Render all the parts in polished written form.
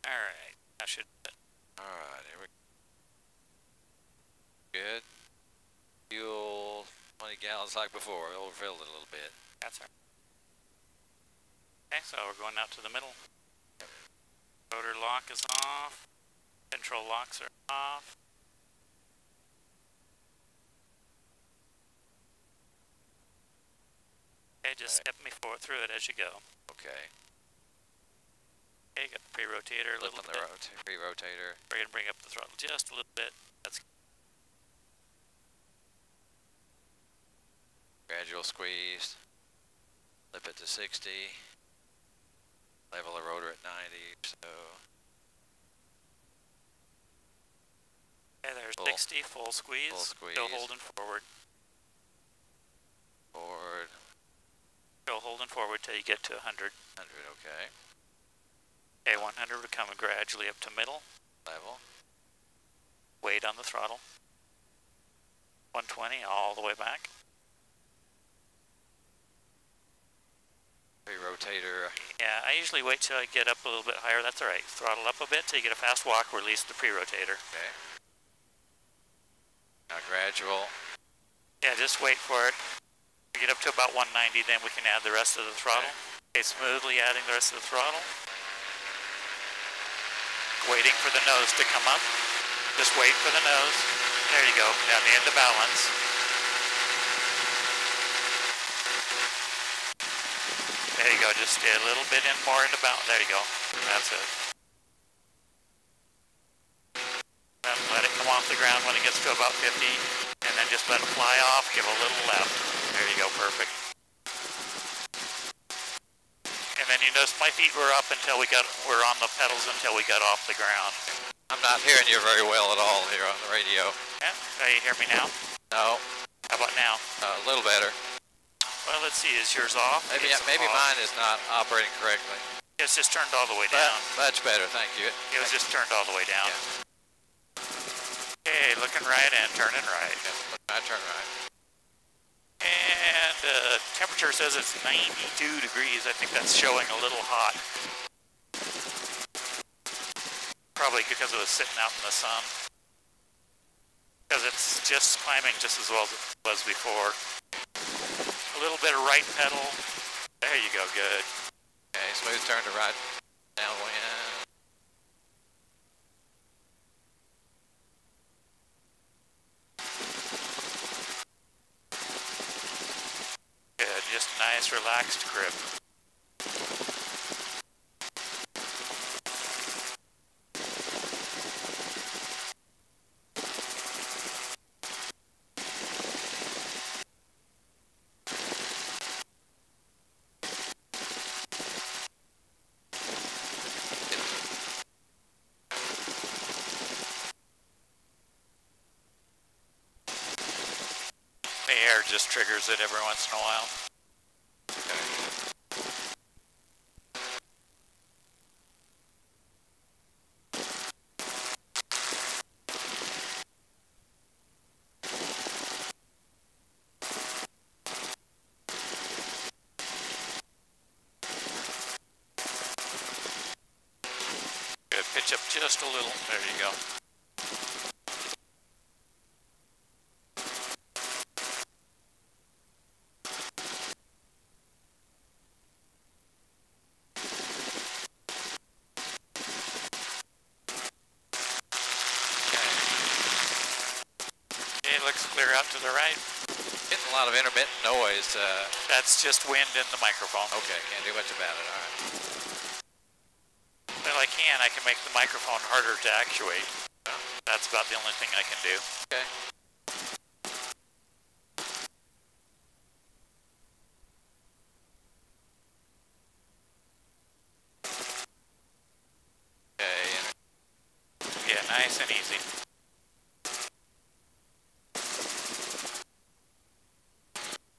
Alright, I should... Alright, here we go. Good. Fuel, 20 gallons like before, overfilled it a little bit. That's all right. Okay, so we're going out to the middle. Rotor lock is off. Control locks are off. Okay, just step me forward through it as you go. Okay. Okay, got the pre-rotator a little bit. Pre-rotator. We're going to bring up the throttle just a little bit. That's Gradual squeeze. Flip it to 60. Level the rotor at 90, so. Okay, there's 60, full squeeze. Full squeeze. Still holding forward. Forward. Still holding forward till you get to 100. 100, okay. Okay, 100 we're coming gradually up to middle. Level. Weight on the throttle. 120 all the way back. Pre-rotator. Yeah, I usually wait till I get up a little bit higher. That's all right. Throttle up a bit till you get a fast walk, release the pre-rotator. Okay. Now gradual. Yeah, just wait for it. We get up to about 190, then we can add the rest of the throttle. Okay, smoothly adding the rest of the throttle. Waiting for the nose to come up. Just wait for the nose. There you go, down the end of balance. There you go, just a little bit in more into balance. There you go, that's it. Then let it come off the ground when it gets to about 50, and then just let it fly off, give a little left. There you go, perfect. And then you notice my feet were up until we're on the pedals until we got off the ground. I'm not hearing you very well at all here on the radio. Yeah, can you hear me now? No. How about now? A little better. Well, let's see, is yours off? Maybe It's maybe off. mine is not operating correctly. It's just turned all the way down. Much better, thank you. It was just turned all the way down. Yeah. Okay, looking right and turning right. I turn right. And temperature says it's 92 degrees. I think that's showing a little hot. Probably because it was sitting out in the sun. Because it's just climbing just as well as it was before. A little bit of right pedal. There you go, good. Okay, smooth turn to right, downwind. Good, just a nice relaxed grip. The air just triggers it every once in a while. Good, pitch up just a little. There you go. Looks clear out to the right. Getting a lot of intermittent noise. That's just wind in the microphone. Okay, can't do much about it, alright. Well, I can make the microphone harder to actuate. That's about the only thing I can do. Okay. Okay. Yeah, nice and easy.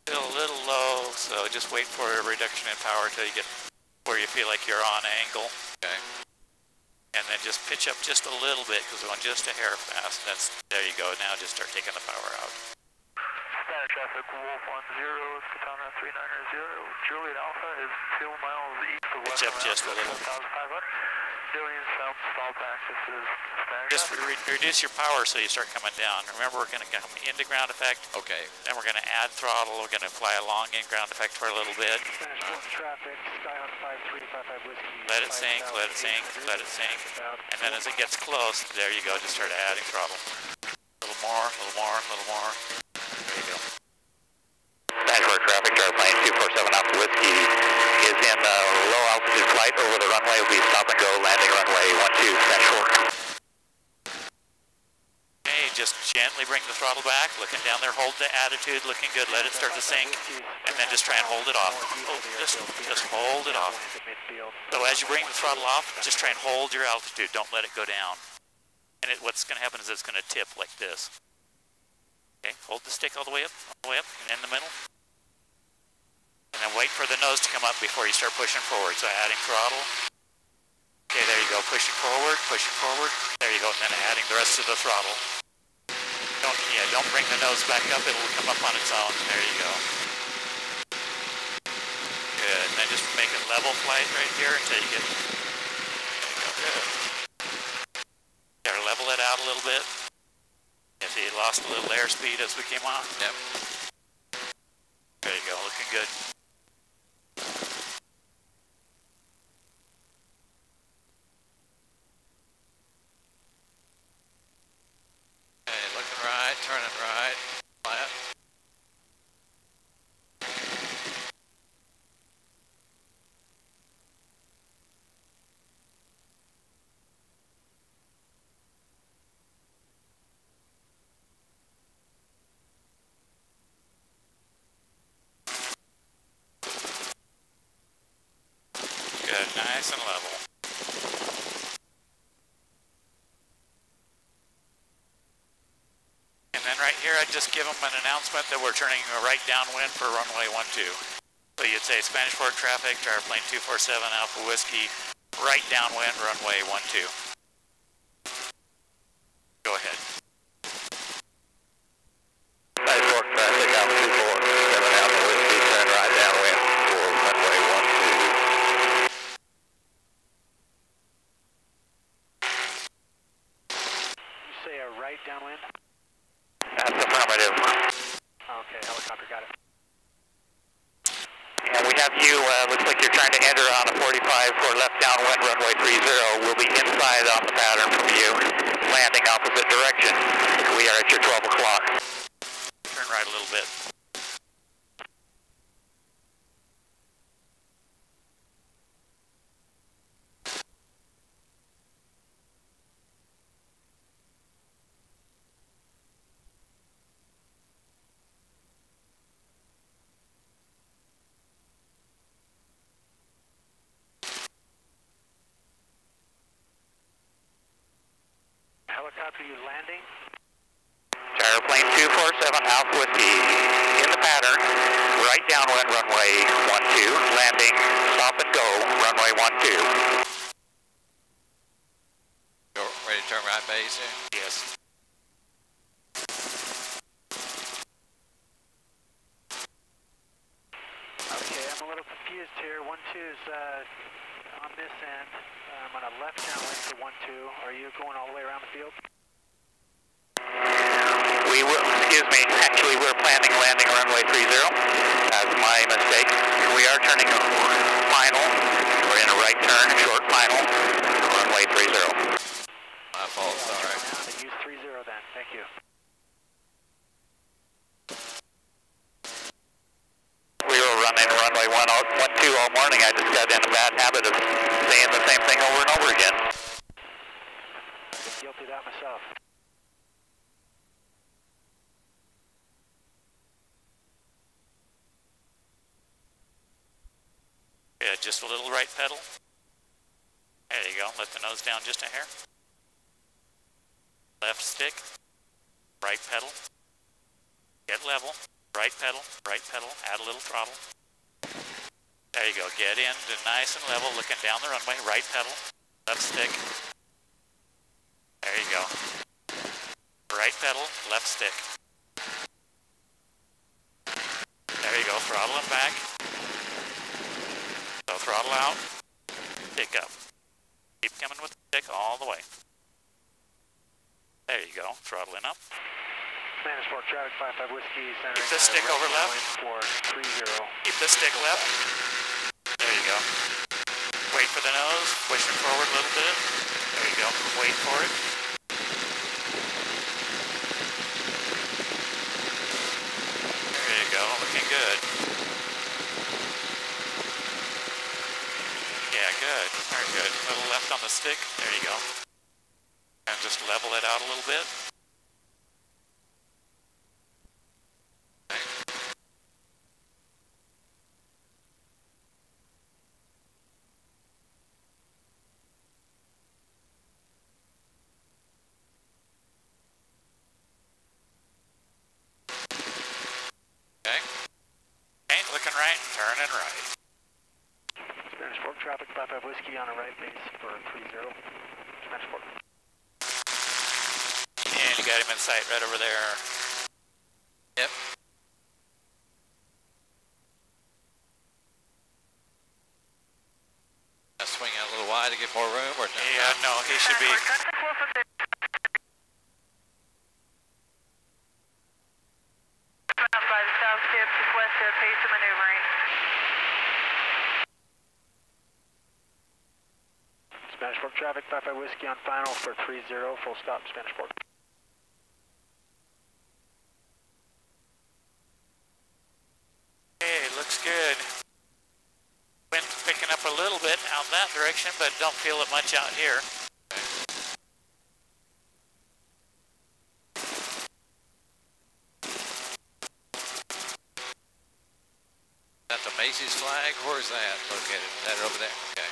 Still a little low, so just wait for a reduction in power till you get where you feel like you're on angle. Okay. And then just pitch up just a little bit because we're going just a hair fast. There you go. Now just start taking the power out. Standard traffic, Wolf 10, Katana 390, Juliet Alpha is 2 miles east of Pitch up just a little. 1,500. billion sound stall back. This is standard. Just reduce your power so you start coming down. Remember, we're going to come into ground effect. Okay. Then we're going to add throttle. We're going to fly along in ground effect for a little bit. Spanish 1 traffic, Skyhawk 5355 whiskey. Let it sink, let it sink, let it sink. And then as it gets close, there you go, just start adding throttle. A little more, a little more, a little more. There you go. Spanish traffic, Gyroplane 247 Alpha Whiskey is in low altitude flight over the runway. Will be stop and go, landing runway 12, Spanish 4. Okay, just gently bring the throttle back, looking down there, hold the attitude, looking good, let it start to sink, and then just try and hold it off. Oh, just hold it off. So as you bring the throttle off, just try and hold your altitude, don't let it go down. And what's going to happen is it's going to tip like this. Okay, hold the stick all the way up, and in the middle. And then wait for the nose to come up before you start pushing forward. So adding throttle. Okay, there you go, pushing forward, there you go, and then adding the rest of the throttle. Don't bring the nose back up, it will come up on its own. There you go. Good, and then just make it level flight right here until you get, there you go, good. Gotta level it out a little bit. Yeah, see, you lost a little airspeed as we came off. Yep. There you go, looking good. Looking right, turning right, flat. Good, nice and level. And then right here, I'd just give them an announcement that we're turning right downwind for runway 12. So you'd say Spanish Fork traffic, Gyroplane 247 Alpha Whiskey, right downwind, runway 12. Go ahead. Spanish Fork traffic, Alpha 247 Alpha Whiskey, turn right downwind for runway 12. You say a right downwind? That's affirmative. Okay, helicopter, got it. And we have you, looks like you're trying to enter on a 45 for left downwind runway 30. We'll be inside on the pattern from you, landing opposite direction. We are at your 12 o'clock. Turn right a little bit. Helicopter, you landing? Gyroplane 247 Alpha Whiskey in the pattern, right downwind runway 12, landing, stop and go, runway 12. Go ready to turn right base here? Yes. Okay, I'm a little confused here. 12's on this end. I'm on a left downwind for 12. Are you going all the way around the field? We will, excuse me, actually we're planning landing runway 30. That's my mistake. We are turning final. We're in a right turn, short final, runway 30. My fault, sorry. Turn around and use 30 then. Thank you. We were running runway 12 all morning. I just got in a bad habit of saying the same thing over and over again. Been guilty of that myself. Good, just a little right pedal. There you go, let the nose down just a hair. Left stick, right pedal. Get level, right pedal, add a little throttle. There you go, get in to nice and level, looking down the runway, right pedal, left stick. There you go. Right pedal, left stick. There you go, throttle it back. So throttle out, pick up. Keep coming with the stick all the way. There you go, throttling up. Spanish Fork traffic 55 Whiskey, centering Keep the stick right over left. for 30. Keep the stick left. There you go. Wait for the nose, pushing forward a little bit. There you go, wait for it. There you go, looking good. Yeah, good, very good. A little left on the stick, there you go. And just level it out a little bit. Looking right, turning right. Spanish Fork traffic 55 Whiskey on a right base for 30. Spanish Fork. And you got him in sight right over there. Yep. I swing out a little wide to get more room, or no? Yeah, no, he should be. By the south tip, just west of pace of maneuvering. Spanish Fork traffic 55 Whiskey on final for 30, full stop, Spanish Fork. Okay, looks good. Wind's picking up a little bit out that direction, but don't feel it much out here. Is that the Macy's flag? Where is that located? Is that over there? Okay.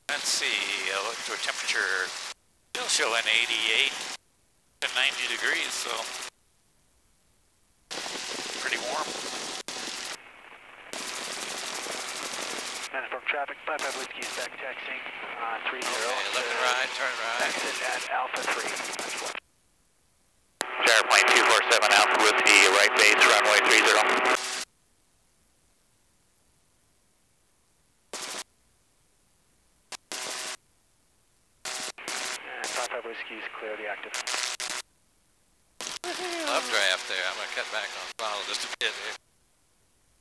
Let's see, electro temperature still showing 88 to 90 degrees, so pretty warm. Spanish Fork traffic 55 Whiskey is back taxiing 30. Okay, left and right, turn right. Exit at Alpha 3, Spanish Fork. Gyroplane 247 Alpha Whiskey, right base, runway 30. And 55 Whiskey is clearly active. Love draft there. I'm going to cut back on throttle just a bit here.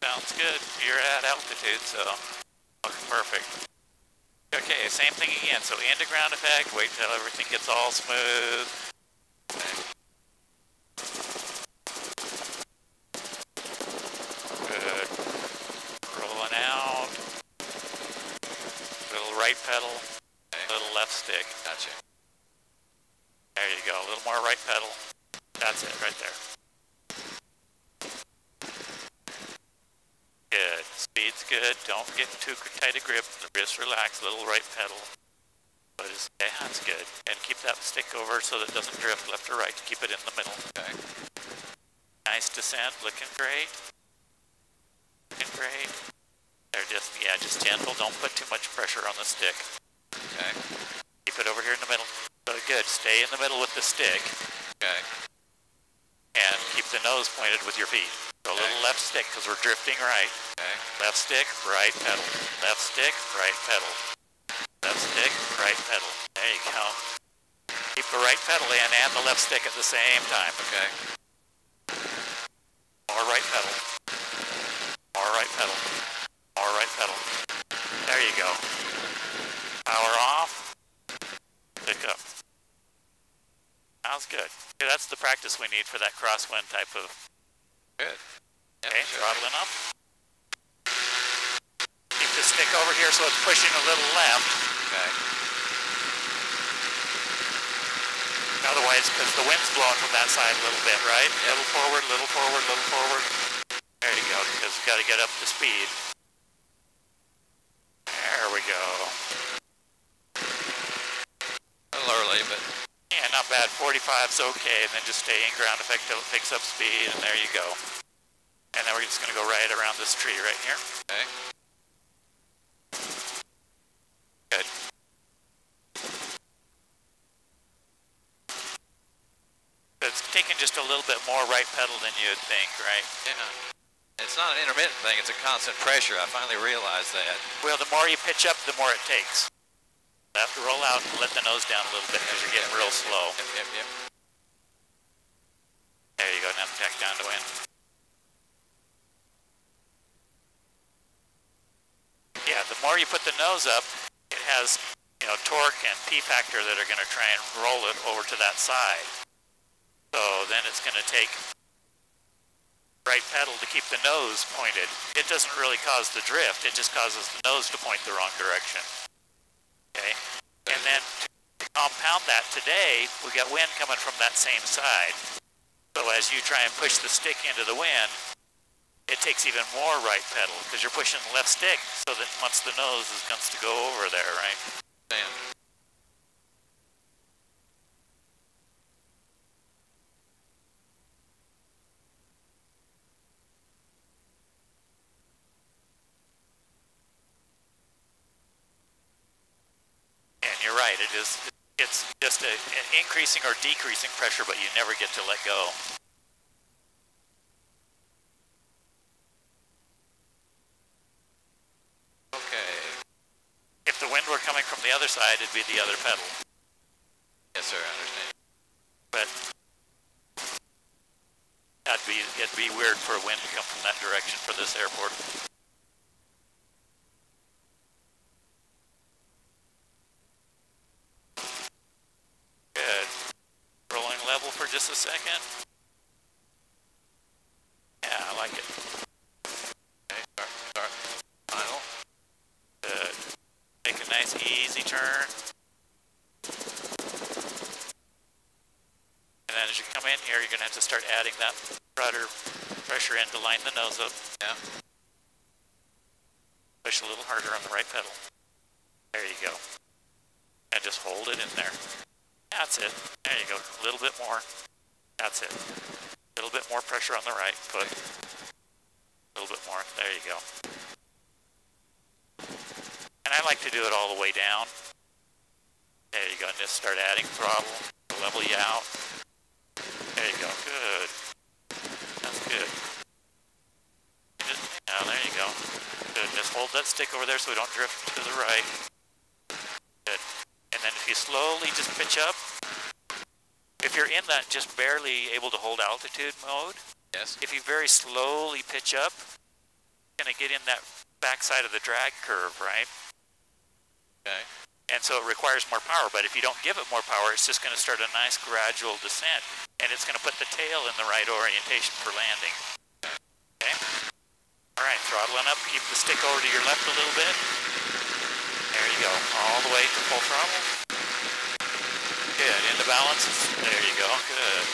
Sounds good. You're at altitude, so looking perfect. Okay, same thing again. So into ground effect, wait till everything gets all smooth. Good. Rolling out. Little right pedal, little left stick. Gotcha. There you go. A little more right pedal. That's it right there. Good. Speed's good. Don't get too tight a grip. Just relax. Little right pedal. But yeah, that's good. And keep that stick over so that it doesn't drift left or right. Keep it in the middle. Okay. Nice descent. Looking great. Looking great. They're just gentle. Don't put too much pressure on the stick. Okay. Keep it over here in the middle. So good. Stay in the middle with the stick. Okay. And keep the nose pointed with your feet. So a little left stick because we're drifting right. Okay. Left stick, right pedal. Left stick, right pedal. Left stick, right pedal. There you go. Keep the right pedal in and the left stick at the same time. Okay. More right pedal. More right pedal. More right pedal. There you go. Power off. Pick up. Sounds good. Okay, that's the practice we need for that crosswind type of. Good. Yep, Okay, sure. throttling up. Keep the stick over here so it's pushing a little left. Okay. Otherwise, because the wind's blowing from that side a little bit, right? Yep. Little forward, little forward, little forward. There you go, because we've got to get up to speed. There we go. A little early, but Yeah, not bad. 45's okay, and then just stay in ground effect till it picks up speed, and there you go. And then we're just going to go right around this tree right here. okay. Good. taking just a little bit more right pedal than you'd think, right? Yeah. It's not an intermittent thing, it's a constant pressure. I finally realized that. Well, the more you pitch up, the more it takes. You have to roll out and let the nose down a little bit because you're getting real slow. Yep. There you go, now tack down to wind. Yeah, the more you put the nose up, it has, you know, torque and P-factor that are going to try and roll it over to that side. So then it's going to take right pedal to keep the nose pointed. It doesn't really cause the drift, it just causes the nose to point the wrong direction. Okay, and then to compound that today, we got wind coming from that same side. So as you try and push the stick into the wind, it takes even more right pedal because you're pushing the left stick so that once the nose is going to go over there, right? Damn. And you're right, it's just an increasing or decreasing pressure, but you never get to let go. Okay. If the wind were coming from the other side, it'd be the other pedal. Yes, sir, I understand. But it'd be weird for a wind to come from that direction for this airport. Good. Rolling level for just a second. Yeah, I like it. Okay, start. Final. Good. Make a nice easy turn. And then as you come in here, you're going to have to start adding that rudder pressure in to line the nose up. Yeah. Push a little harder on the right pedal. There you go. And just hold it in there. That's it. There you go. A little bit more. That's it. A little bit more pressure on the right foot. A little bit more. There you go. And I like to do it all the way down. There you go. And just start adding throttle to level you out. There you go. Good. That's good. Yeah, there you go. Good. Just hold that stick over there so we don't drift to the right. Good. And then if you slowly just pitch up, if you're in that just barely able to hold altitude mode, Yes. if you very slowly pitch up, you're going to get in that backside of the drag curve, right? Okay. And so it requires more power, but if you don't give it more power, it's just going to start a nice gradual descent, and it's going to put the tail in the right orientation for landing. Okay? All right, throttling up, keep the stick over to your left a little bit. There you go, all the way to full throttle. Good, into balance, there you go, good.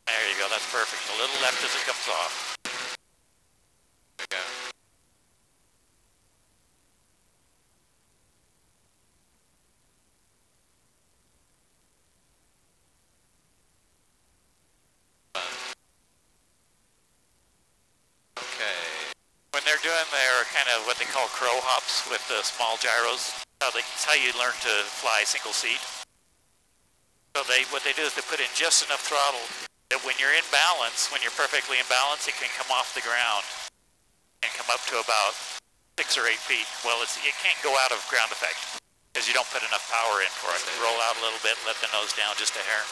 There you go, that's perfect. A little left as it comes off. Okay. When they're doing their kind of what they call crow hops with the small gyros, it's how you learn to fly single seat. So what they do is they put in just enough throttle that when you're in balance, when you're perfectly in balance, it can come off the ground and come up to about 6 or 8 feet. Well, it can't go out of ground effect because you don't put enough power in for it. Roll out a little bit, let the nose down just a hair.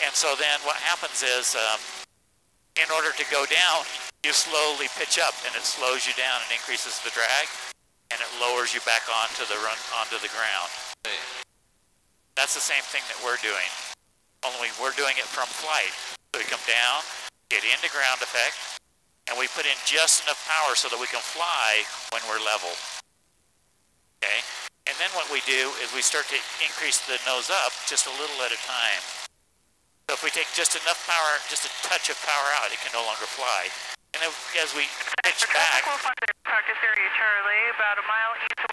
And so then what happens is, in order to go down, you slowly pitch up, and it slows you down and increases the drag, and it lowers you back onto the ground. That's the same thing that we're doing, only we're doing it from flight. So we come down, get into ground effect, and we put in just enough power so that we can fly when we're level. Okay? And then what we do is we start to increase the nose up just a little at a time. So if we take just enough power, just a touch of power out, it can no longer fly. And then as we pitch back... Practice area Charlie, about a mile east of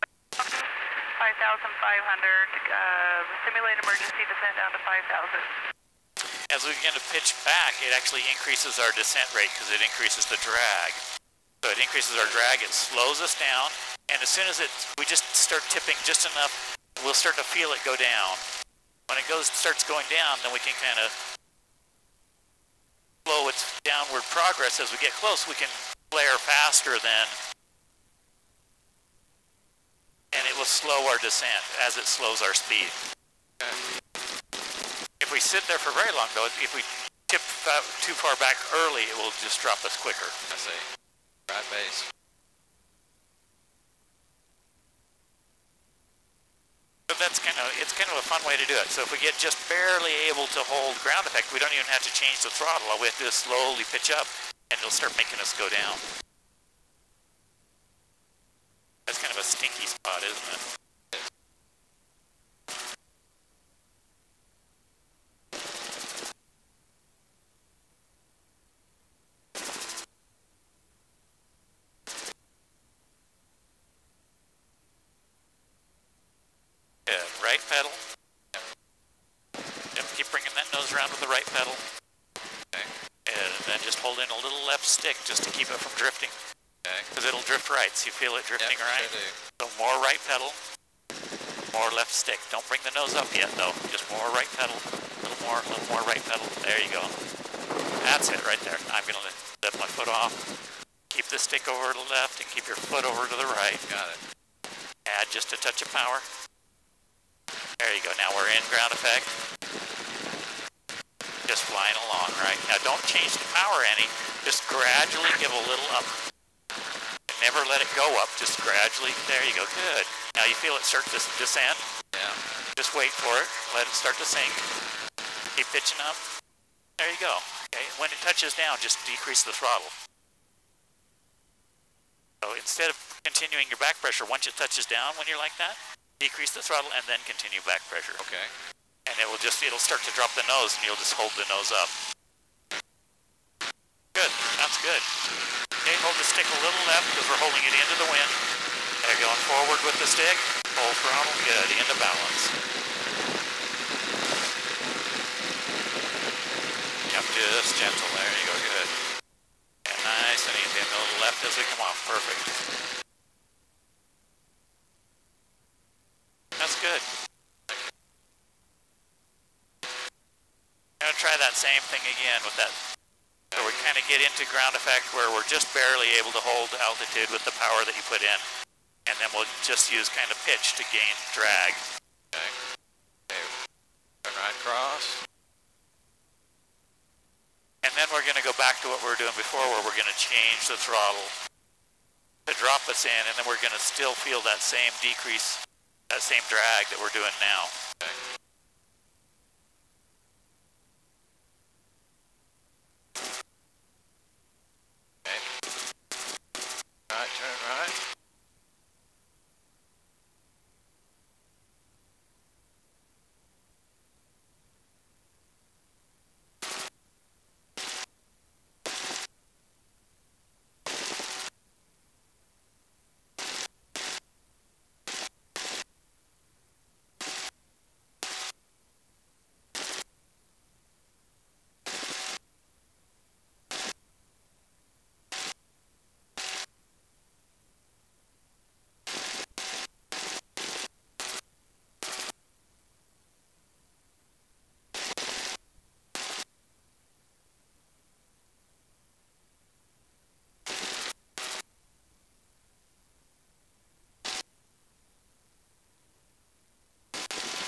5,500. Simulate emergency descent down to 5,000. As we begin to pitch back, it actually increases our descent rate because it increases the drag. So it increases our drag, it slows us down, And as soon as we just start tipping just enough, we'll start to feel it go down. When it starts going down, then we can kind of slow its downward progress. As we get close, we can flare faster then, and it will slow our descent as it slows our speed. Okay. If we sit there for very long, though, if we tip too far back early, it will just drop us quicker. I see. Right base. But it's kind of a fun way to do it. So if we get just barely able to hold ground effect, we don't even have to change the throttle. All we have to do is slowly pitch up, and it'll start making us go down. That's kind of a stinky spot, isn't it? Good. Right pedal. Yep, keep bringing that nose around with the right pedal. Okay. And then just hold in a little left stick just to keep it from drifting. Okay. Because it'll drift right, so you feel it drifting right. Sure do. So more right pedal, more left stick. Don't bring the nose up yet though. Just more right pedal, a little more right pedal. There you go. That's it right there. I'm going to lift my foot off. Keep the stick over to the left and keep your foot over to the right. Got it. Add just a touch of power. There you go. Now we're in ground effect. Just flying along, right? Now don't change the power any. Just gradually give a little up. Never let it go up. Just gradually. There you go. Good. Now you feel it start to descend. Yeah. Just wait for it. Let it start to sink. Keep pitching up. There you go. Okay. When it touches down, just decrease the throttle. So instead of continuing your back pressure, once it touches down when you're like that, decrease the throttle and then continue back pressure. Okay. And it'll start to drop the nose and you'll just hold the nose up. Good. That's good. Okay, hold the stick a little left because we're holding it into the wind. There, going forward with the stick. Hold throttle. Good. Into balance. Yep, just gentle. There you go. Good. And nice and easy. And a little left as we come off. Perfect. That's good. I'm going to try that same thing again with that. So we kind of get into ground effect where we're just barely able to hold altitude with the power that you put in. And then we'll just use kind of pitch to gain drag. Okay. Okay. Turn right cross. And then we're going to go back to what we were doing before where we're going to change the throttle to drop us in. And then we're going to still feel that same decrease, that same drag that we're doing now. Okay. Right, turn right.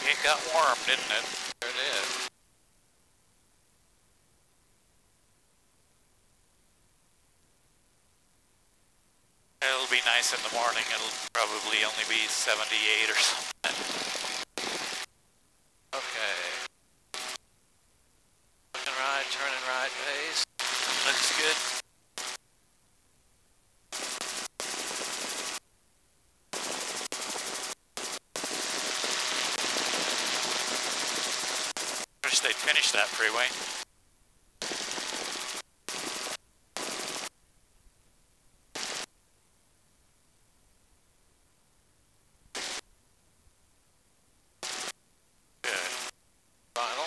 It got warm, didn't it? There it is. It'll be nice in the morning. It'll probably only be 78 or something. Okay. Looking right, turning right base. Looks good. Wish they'd finish that freeway. Good. Final.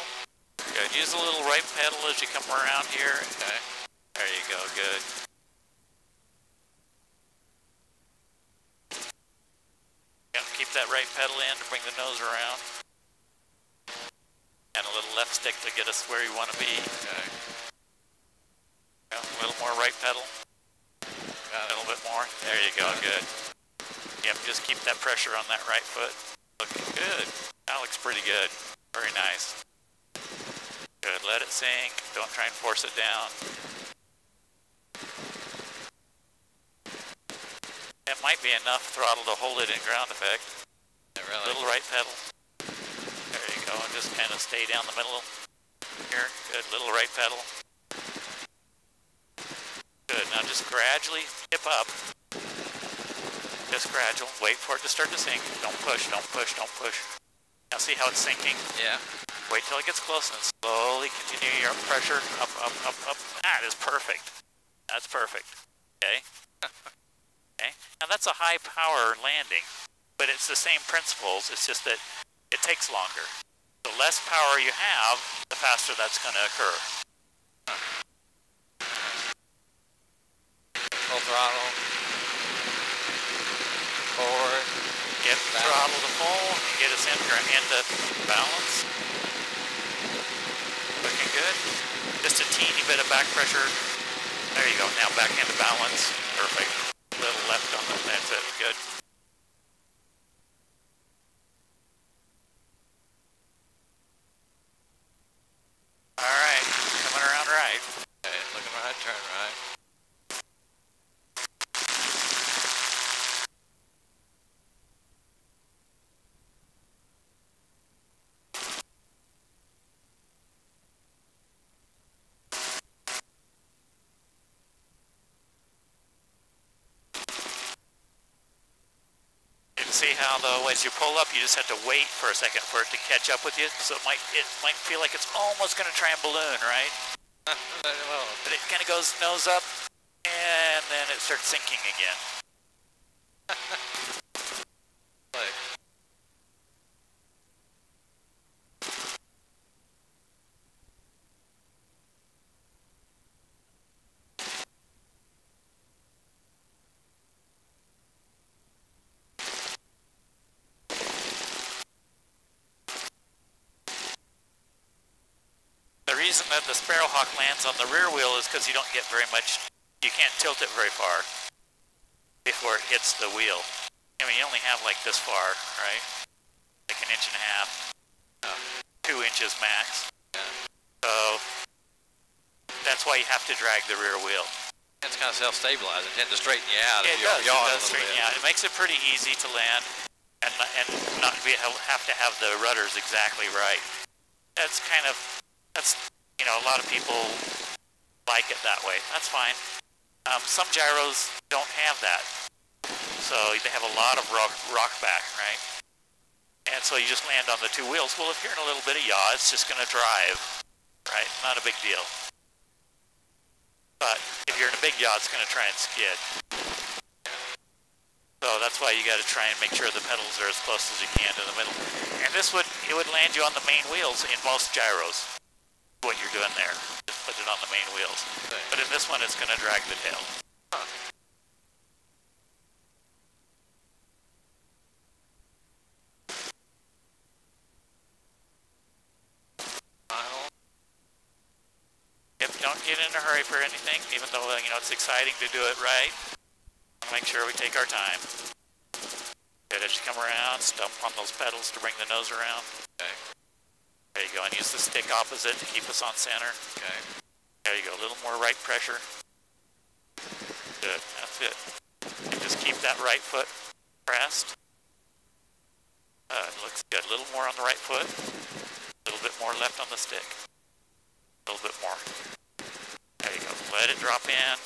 Good. Use a little right pedal as you come around here. Okay. There you go. Good. that right pedal in to bring the nose around. And a little left stick to get us where you want to be. Okay. A little more right pedal. A little bit more. There you go, good. Yep, just keep that pressure on that right foot. Looking good. That looks pretty good. Very nice. Good, let it sink. Don't try and force it down. It might be enough throttle to hold it in ground effect. Yeah, really? Little right pedal. There you go, and just kind of stay down the middle here. Good, little right pedal. Good, now just gradually tip up. Just gradual, wait for it to start to sink. Don't push, don't push, don't push. Now see how it's sinking? Yeah. Wait till it gets close and slowly continue your pressure up, up, up, up. That is perfect. That's perfect, okay? Okay, now that's a high power landing, but it's the same principles, it's just that it takes longer. The less power you have, the faster that's going to occur. Full throttle. Forward. Get the throttle to full, get us into balance. Looking good. Just a teeny bit of back pressure. There you go, now back into balance. Perfect. Little left on the, that's it, good. All right, coming around right. Okay, looking right, turn right. See how though, as you pull up, you just have to wait for a second for it to catch up with you. So it might feel like it's almost going to try and balloon, right? But it kind of goes nose up, and then it starts sinking again. Like. The reason that the Sparrowhawk lands on the rear wheel is because you don't get very much, you can't tilt it very far before it hits the wheel. I mean, you only have like this far, right? Like an inch and a half, 2 inches max. Yeah. So that's why you have to drag the rear wheel. It's kind of self-stabilizing. It tends to straighten you out. Yeah, if it does. you're It does straighten you out. It makes it pretty easy to land and not have to have the rudders exactly right. That's kind of, you know, a lot of people like it that way. That's fine. Some gyros don't have that. So they have a lot of rock back, right? And so you just land on the 2 wheels. Well, if you're in a little bit of yaw, it's just going to drive, right? Not a big deal. But if you're in a big yaw, it's going to try and skid. So that's why you got to try and make sure the pedals are as close as you can to the middle. And it would land you on the main wheels in most gyros. What you're doing there, just put it on the main wheels. Okay. But in this one, it's going to drag the tail. Huh. Final. Yep, don't get in a hurry for anything, even though, you know, it's exciting to do it right. Make sure we take our time. Good, as you come around, stomp on those pedals to bring the nose around. Okay. There you go, and use the stick opposite to keep us on center. Okay. There you go, a little more right pressure. Good, that's it. And just keep that right foot pressed. It looks good. A little more on the right foot. A little bit more left on the stick. A little bit more. There you go. Let it drop in.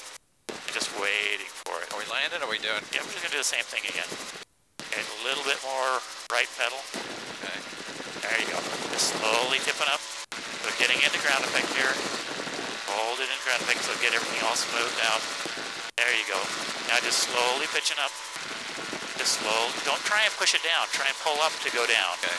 And just waiting for it. Are we landing or are we doing? Yeah, we're just going to do the same thing again. Okay, a little bit more right pedal. Okay. There you go. Just slowly tipping up. So getting into ground effect here. Hold it in ground effect so get everything all smoothed out. There you go. Now just slowly pitching up. Just slow. Don't try and push it down. Try and pull up to go down. Okay.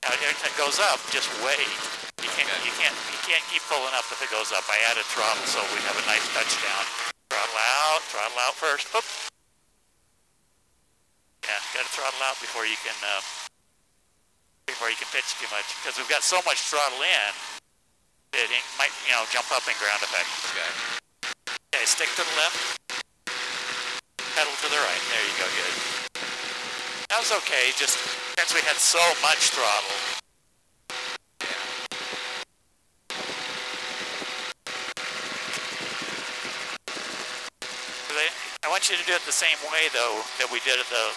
Now if it goes up, just wait. You can't keep pulling up if it goes up. I added throttle so we have a nice touchdown. Throttle out first. Oop. Yeah, gotta throttle out before you can pitch too much, because we've got so much throttle in, it might, jump up in ground effect. Okay. Okay, stick to the left, pedal to the right. There you go, good. That was okay, just since we had so much throttle. I want you to do it the same way, though, that we did it the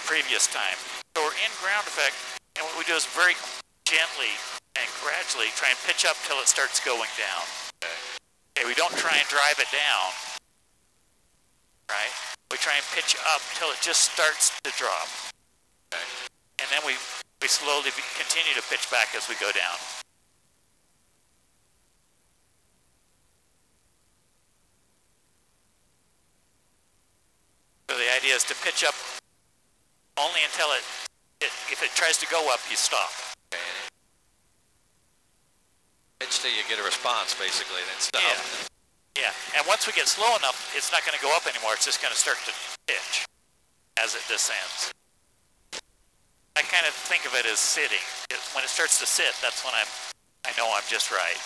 previous time. So we're in ground effect, and what we do is very gently and gradually try and pitch up till it starts going down. Okay, we don't try and drive it down, right? We try and pitch up till it just starts to drop. Okay. And then we slowly continue to pitch back as we go down. So the idea is to pitch up only until if it tries to go up, you stop. Okay. Pitch till you get a response, basically, then stop. Yeah. And once we get slow enough, it's not going to go up anymore. It's just going to start to pitch as it descends. I kind of think of it as sitting. When it starts to sit, that's when I know I'm just right.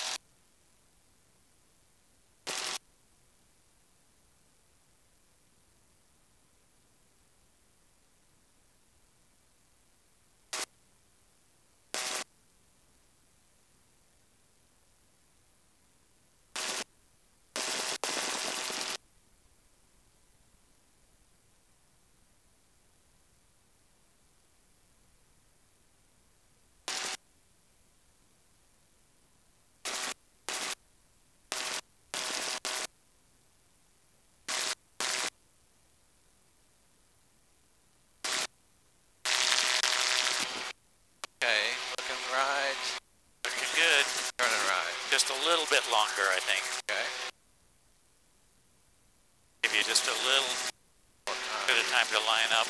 Just a little bit longer, I think. Okay. Give you just a little bit of time to line up.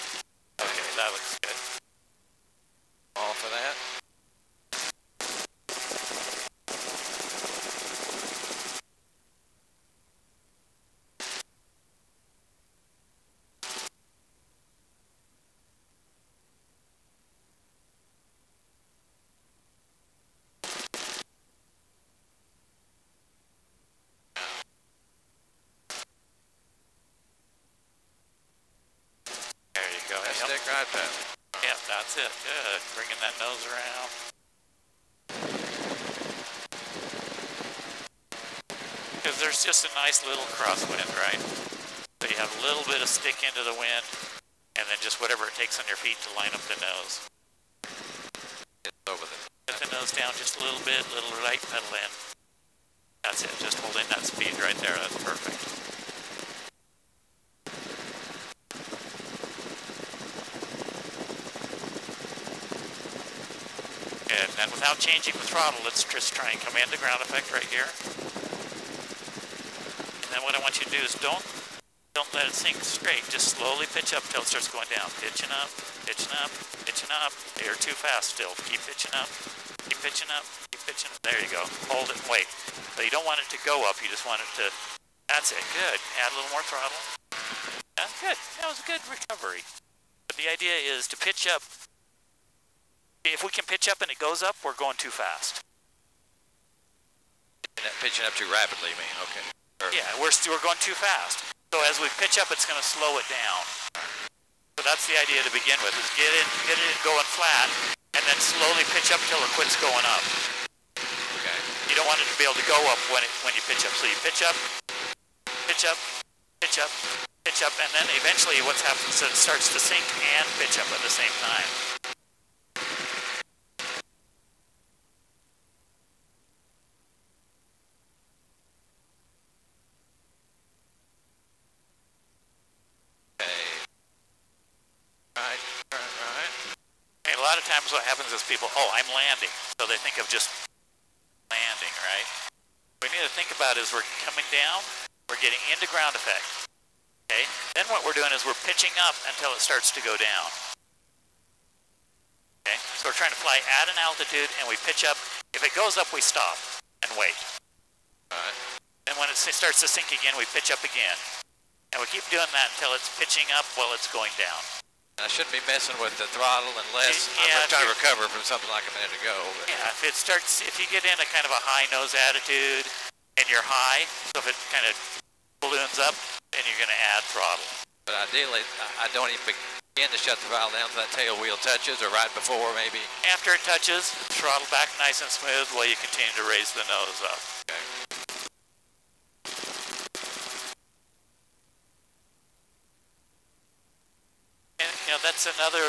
Okay, that looks good. All for that. Stick right pedal. Yeah, that's it. Good. Bringing that nose around. Because there's just a nice little crosswind, right? So you have a little bit of stick into the wind, and then just whatever it takes on your feet to line up the nose. Get over the Get the nose down just a little bit, little right pedal in. That's it. Just hold in that speed right there. That's perfect. And then without changing the throttle, let's just try and come into ground effect right here. And then what I want you to do is don't let it sink straight. Just slowly pitch up till it starts going down. Pitching up, pitching up, pitching up. You're too fast still. Keep pitching up, keep pitching up, keep pitching up. There you go. Hold it and wait. So you don't want it to go up. You just want it to, that's it. Good. Add a little more throttle. That's good. That was a good recovery. But the idea is to pitch up. If we can pitch up and it goes up, we're going too fast. Pitching up too rapidly, you mean? Okay. Yeah, we're going too fast. So as we pitch up, it's going to slow it down. So that's the idea to begin with: is get it going flat, and then slowly pitch up till it quits going up. Okay. You don't want it to be able to go up when you pitch up. So you pitch up, pitch up, pitch up, pitch up, and then eventually what happens is it starts to sink and pitch up at the same time. A lot of times what happens is people, I'm landing. So they think of just landing, right? What we need to think about is we're coming down, we're getting into ground effect. Okay? Then what we're doing is we're pitching up until it starts to go down. Okay? So we're trying to fly at an altitude and we pitch up. If it goes up, we stop and wait. Alright. And when it starts to sink again, we pitch up again. And we keep doing that until it's pitching up while it's going down. I shouldn't be messing with the throttle unless Yeah, I'm trying to recover from something like a minute ago. But. Yeah, if you get in a kind of a high nose attitude and you're high, so if it kind of balloons up, then you're going to add throttle. But ideally, I don't even begin to shut the throttle down until that tail wheel touches, or right before maybe. After it touches, throttle back nice and smooth while you continue to raise the nose up. Okay. And that's another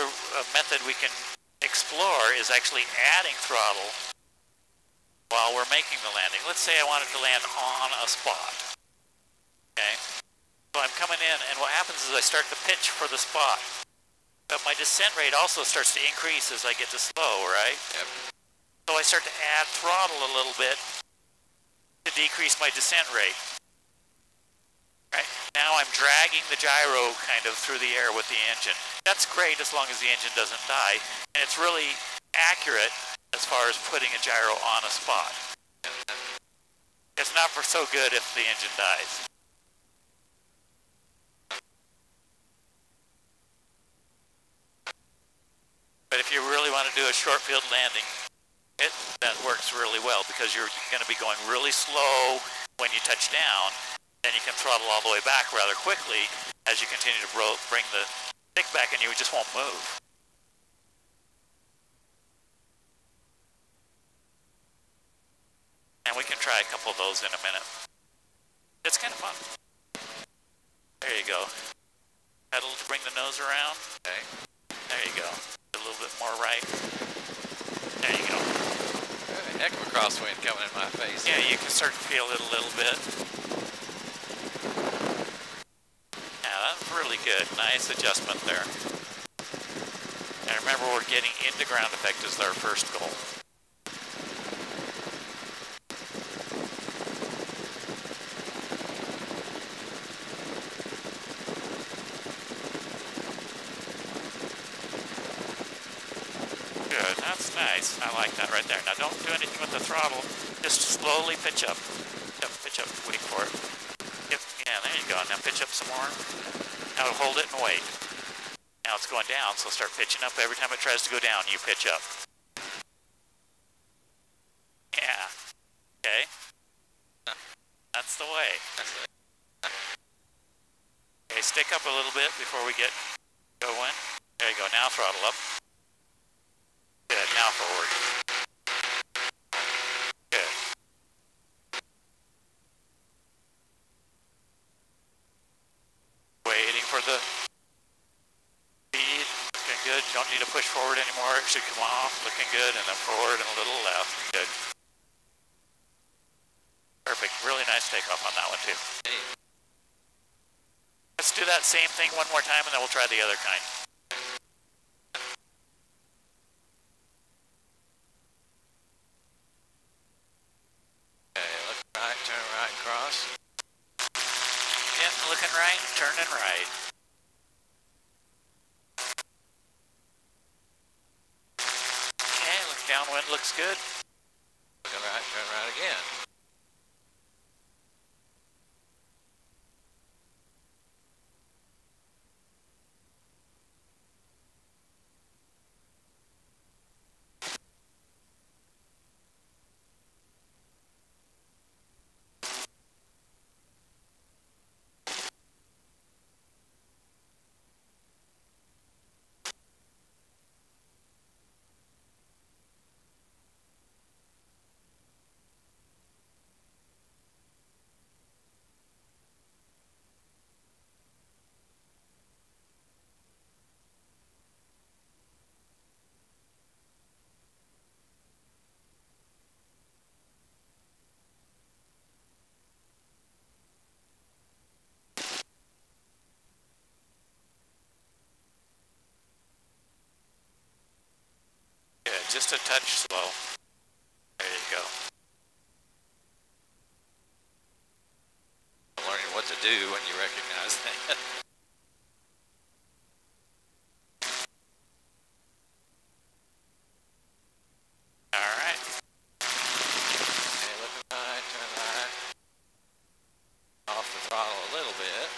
method we can explore, is actually adding throttle while we're making the landing. Let's say I wanted to land on a spot. Okay? So I'm coming in, and what happens is I start to pitch for the spot. But my descent rate also starts to increase as I get to slow, right? Yep. So I start to add throttle a little bit to decrease my descent rate. Right? Now I'm dragging the gyro kind of through the air with the engine. That's great as long as the engine doesn't die, and it's really accurate as far as putting a gyro on a spot. It's not for so good if the engine dies. But if you really want to do a short field landing, that works really well, because you're going to be going really slow when you touch down. Then you can throttle all the way back rather quickly as you continue to bring the stick back, and you just won't move. And we can try a couple of those in a minute. It's kind of fun. There you go. Pedal to bring the nose around. Okay. There you go. A little bit more right. There you go. A heck of a crosswind coming in my face. Yeah, you can start to feel it a little bit. Yeah, that's really good. Nice adjustment there. And remember, we're getting into ground effect as our first goal. Good, that's nice. I like that right there. Now don't do anything with the throttle. Just slowly pitch up. Pitch up, wait for it. Yeah, there you go. Now pitch up some more. Now hold it and wait. Now it's going down, so start pitching up. Every time it tries to go down, you pitch up. Yeah. Okay. That's the way. Okay, stick up a little bit before we get going. There you go. Now throttle up. Good. Now forward. Good. Waiting for the speed. Looking good. You don't need to push forward anymore. It should come off. Looking good. And then forward and a little left. Good. Perfect. Really nice takeoff on that one too. Let's do that same thing one more time, and then we'll try the other kind. Right, turn right, cross. Yep, looking right, turning right. Okay, look downwind, looks good. Looking right, turn right again. Good, just a touch slow. There you go. Learning what to do when you recognize that. All right. Okay, looking right, turn right. Off the throttle a little bit.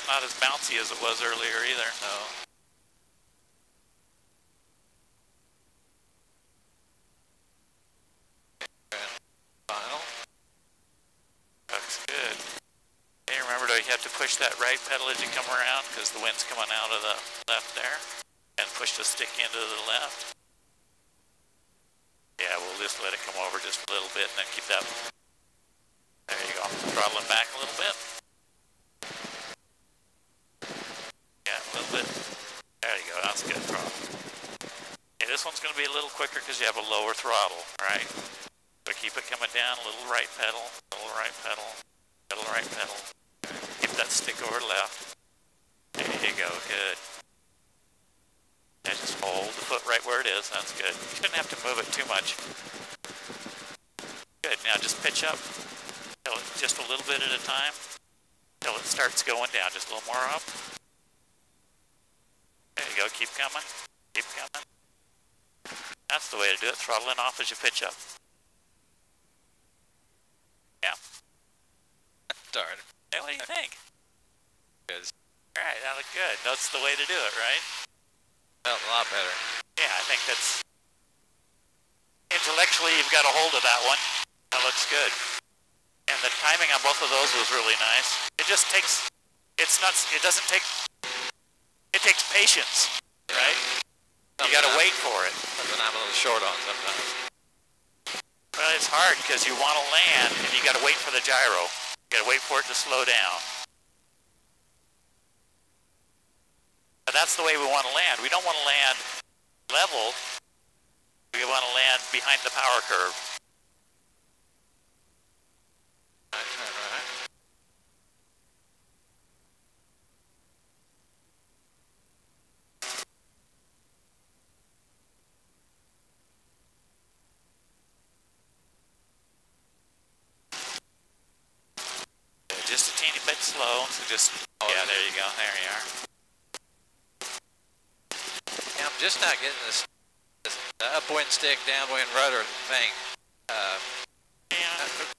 it's not as bouncy as it was earlier either. No. Final. Looks good. Hey, remember, though, you have to push that right pedal as you come around because the wind's coming out of the left there. And push the stick into the left. Yeah, we'll just let it come over just a little bit and then keep that. There you go. Throttling back a little bit. Yeah, a little bit. There you go. That's good throttle. Okay, this one's going to be a little quicker because you have a lower throttle, right? So keep it coming down. A little right pedal, little right pedal, little right pedal. Keep that stick over left. There you go. Good. Yeah, just hold the foot right where it is. That's good. You shouldn't have to move it too much. Good. Now just pitch up. Just a little bit at a time. Till it starts going down. Just a little more up. There you go. Keep coming. Keep coming. That's the way to do it. Throttling off as you pitch up. Yeah. Darn. Hey, what do you think? Good. All right. That looked good. That's the way to do it, right? Felt a lot better. Yeah, I think that's... Intellectually, you've got a hold of that one. That looks good. And the timing on both of those was really nice. It just takes... It's not... It doesn't take... It takes patience, right? You got to wait for it. Something I'm a little short on sometimes. Well, it's hard because you want to land and you got to wait for the gyro. You got to wait for it to slow down. But that's the way we want to land. We don't want to land level. We want to land behind the power curve. Right, turn right. Just a teeny bit slow. So just, yeah, there you go. There you are. Yeah, I'm just not getting this upwind stick, downwind rudder thing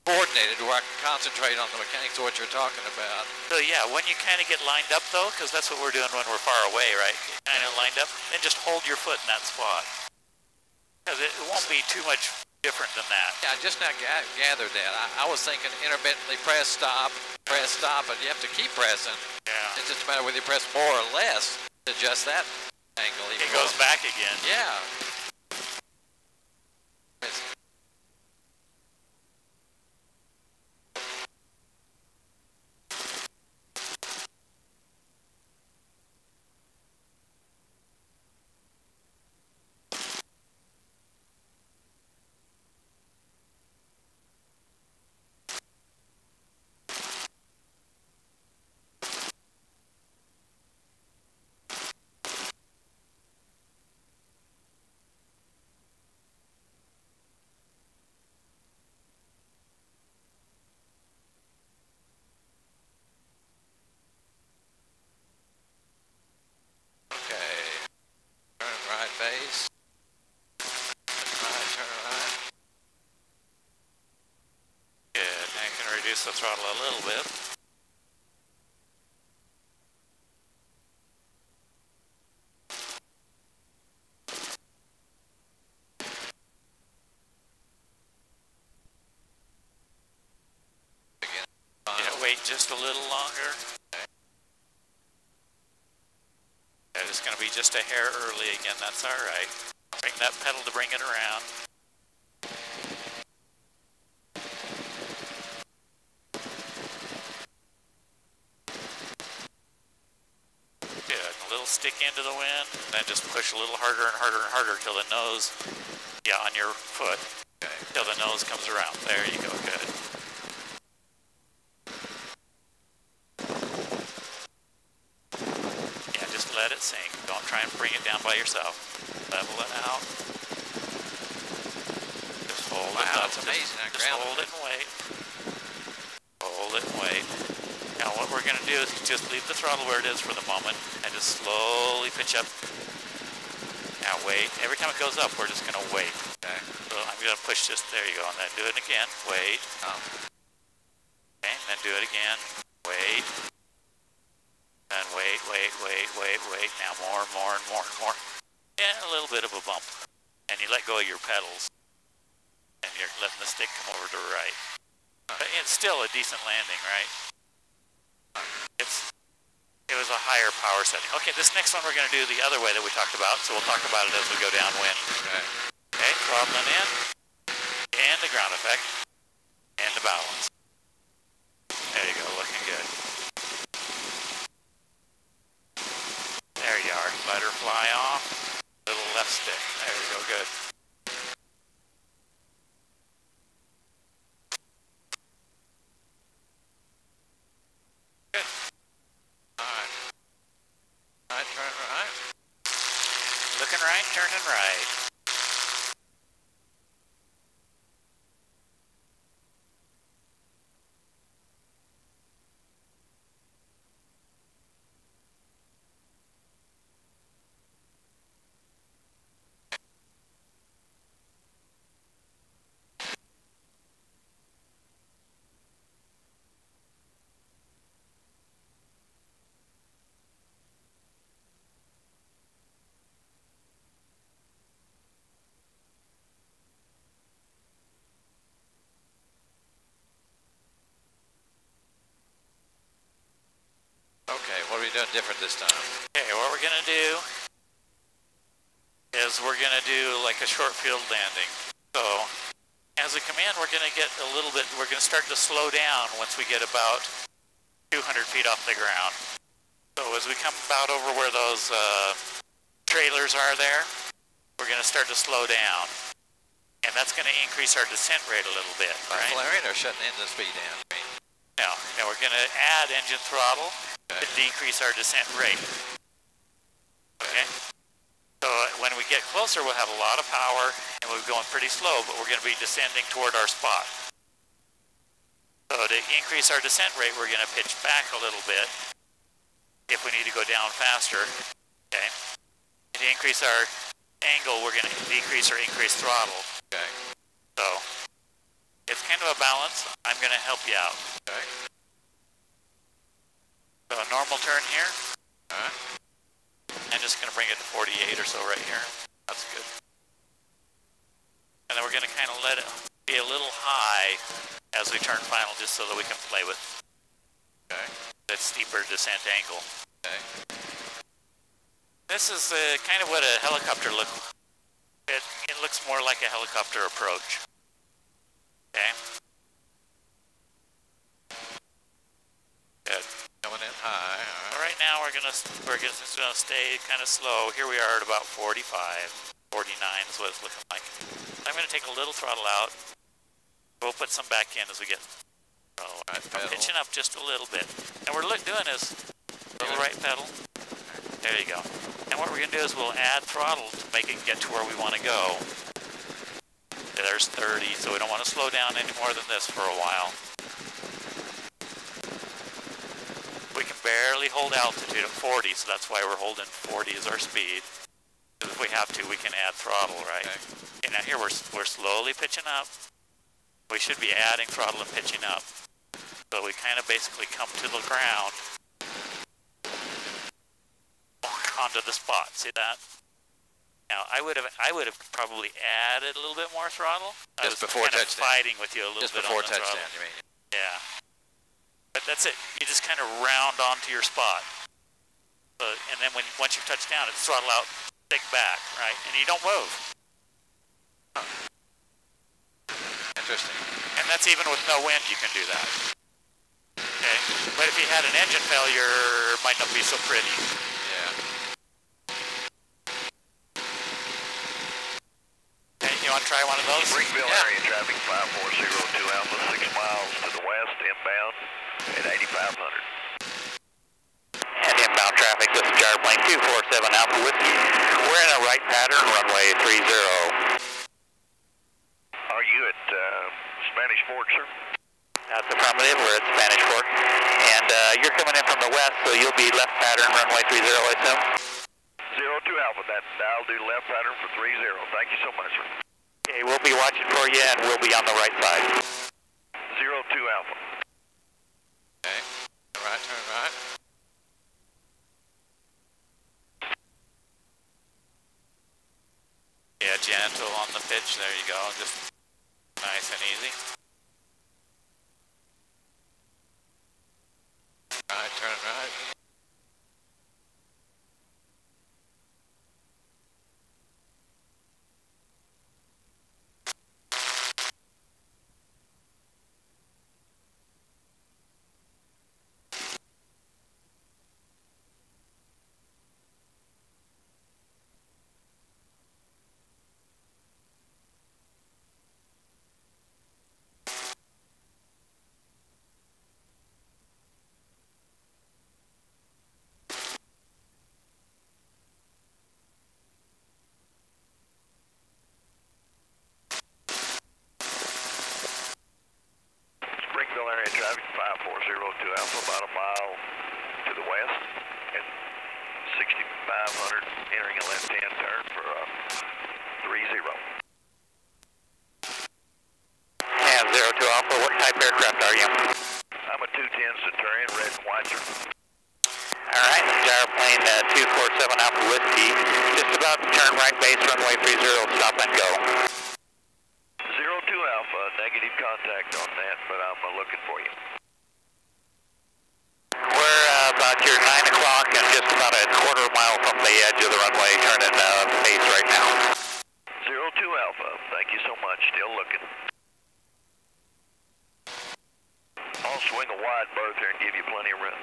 coordinated where I can concentrate on the mechanics of what you're talking about. So yeah, when you kind of get lined up though, because that's what we're doing when we're far away, right? Kind of lined up, then just hold your foot in that spot. Because it won't be too much different than that. Yeah, I just not gathered that. I was thinking intermittently press stop, and you have to keep pressing. Yeah. It's just a matter whether you press more or less to adjust that angle. It goes back again. Yeah. Base. Turn right. Good. Now you can reduce the throttle a little bit. Again. Yeah, wait just a little longer. Yeah, it's going to be just a hair early again. That's all right. Bring that pedal to bring it around. Good. A little stick into the wind. Then just push a little harder and harder and harder till the nose, yeah, on your foot. Okay. Till the nose comes around. There you go. Good. Let it sink. Don't try and bring it down by yourself. Level it out. Just hold it. Wow, that's amazing. Just hold it and wait. Hold it and wait. Now what we're going to do is just leave the throttle where it is for the moment and just slowly pitch up. Now wait. Every time it goes up, we're just going to wait. Okay. So I'm going to push this. There you go. And then do it again. Wait. Okay. And then do it again. Wait. And wait. Now more and more. And a little bit of a bump. And you let go of your pedals. And you're letting the stick come over to the right. But it's still a decent landing, right? It was a higher power setting. Okay, this next one we're going to do the other way that we talked about, so we'll talk about it as we go downwind. Okay, throttling in, and the ground effect, and the balance. There you go, looking good. There you are, let her fly off, little left stick. There you go, good. Good. Alright, turn right. Looking right, turning right. Okay, what are we doing different this time? Okay, what we're going to do is we're going to do like a short field landing. So as we come in, we're going to get a little bit, we're going to start to slow down once we get about 200 feet off the ground. So as we come about over where those trailers are there, we're going to start to slow down. And that's going to increase our descent rate a little bit, right? Flaring or shutting engine speed down? No, we're going to add engine throttle to decrease our descent rate. Okay? So when we get closer, we'll have a lot of power, and we'll be going pretty slow, but we're going to be descending toward our spot. So to increase our descent rate, we're going to pitch back a little bit if we need to go down faster. Okay? And to increase our angle, we're going to decrease or increase throttle. Okay. So it's kind of a balance. I'm going to help you out. Okay. So a normal turn here. Alright. I'm just going to bring it to 48 or so right here. That's good. And then we're going to kind of let it be a little high as we turn final, just so that we can play with that steeper descent angle. Okay. This is kind of what a helicopter looks. It looks more like a helicopter approach. Okay. Good. Coming in high. All right, now we're gonna stay kind of slow. Here we are at about 45, 49 is what it's looking like. I'm gonna take a little throttle out. We'll put some back in as we get. So I'm pitching up just a little bit. And we're doing is little right pedal. There you go. And what we're gonna do is we'll add throttle to make it get to where we want to go. There's 30, so we don't want to slow down any more than this for a while. We can barely hold altitude at 40, so that's why we're holding 40 as our speed. Because if we have to, we can add throttle, right? Okay, now here we're slowly pitching up. We should be adding throttle and pitching up. So we kind of basically come to the ground onto the spot. See that? Now I would have probably added a little bit more throttle. Just before touchdown. I was kind of fighting with you a little bit on the throttle. Just before touchdown, you mean? Yeah. But that's it. You just kind of round onto your spot. And then once you touch down, it's throttle out, stick back, right? And you don't move. Interesting. And that's even with no wind, you can do that. Okay? But if you had an engine failure, it might not be so pretty. Yeah. Okay, you want to try one of those? Springville area traffic 5402 Alpha, 6 miles to the west, inbound at 8,500. And inbound traffic, this is Gyroplane 247 Alpha Whiskey. We're in a right pattern, runway 30. Are you at Spanish Fork, sir? That's affirmative, we're at Spanish Fork. And you're coming in from the west, so you'll be left pattern, runway 30, I assume? 02 Alpha, I'll do left pattern for 30. Thank you so much, sir. Okay, we'll be watching for you, and we'll be on the right side. 02 Alpha. Okay. Right, turn right. gentle on the pitch. There you go. Just nice and easy. Right, turn it right. Springville area traffic 5402 Alpha, about a mile to the west, and 6500 entering a left-hand turn for 30. And 02 Alpha, what type aircraft are you? I'm a 210 Centurion, red and white. Alright, Gyroplane 247 Alpha Whiskey, just about to turn right base, runway 30, stop and go. 02 Alpha, negative contact on that, but I'm looking for you. We're about your 9 o'clock and just about a quarter mile from the edge of the runway, turning base right now. 02 Alpha, thank you so much, still looking. I'll swing a wide berth here and give you plenty of room.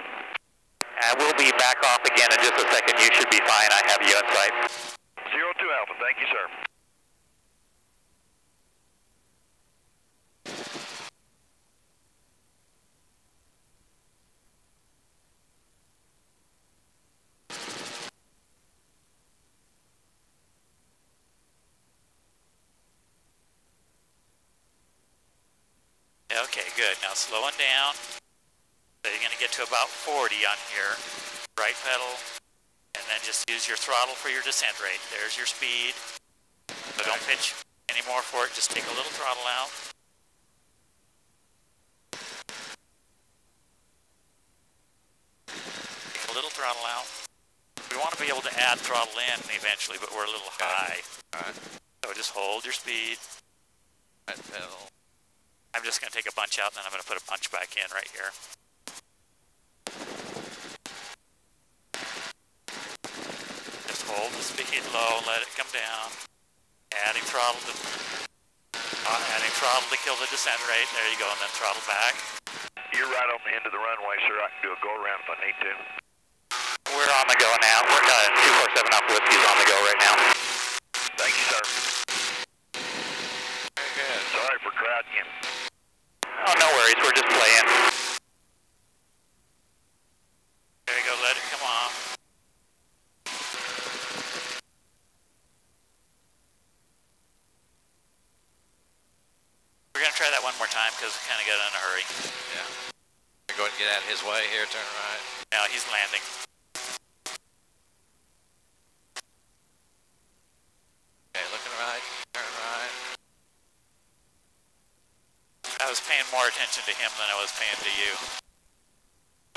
We'll be back off again in just a second. You should be fine. I have you in sight. 02 Alpha, thank you, sir. Okay, good. Now slowing down. So you're going to get to about 40 on your right pedal, and then just use your throttle for your descent rate. There's your speed. So don't pitch any more for it. Just take a little throttle out. Take a little throttle out. We want to be able to add throttle in eventually, but we're a little high. All right. So just hold your speed. Right pedal. I'm just going to take a bunch out, and then I'm going to put a bunch back in right here. Just hold the speed low, let it come down. Adding throttle to kill the descent rate. There you go, and then throttle back. You're right on the end of the runway, sir. I can do a go-around if I need to. We're on the go now. We're 247 Alpha Whiskey is on the go right now. Thank you, sir. Very good. Sorry for crowding you. Oh, no worries. We're just playing. There you go, let it come off. We're going to try that one more time because we kind of got in a hurry. Yeah. Go ahead and get out his way here, turn right. Now he's landing. Okay, looking right, turn right. I was paying more attention to him than I was paying to you.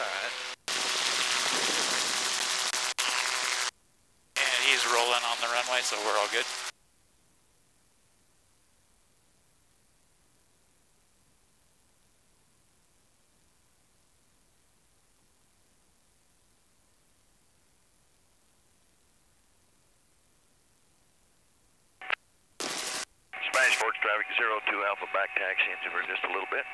All right. And he's rolling on the runway, so we're all good. Spanish Forks traffic 02 Alpha, back taxi into for just a little bit.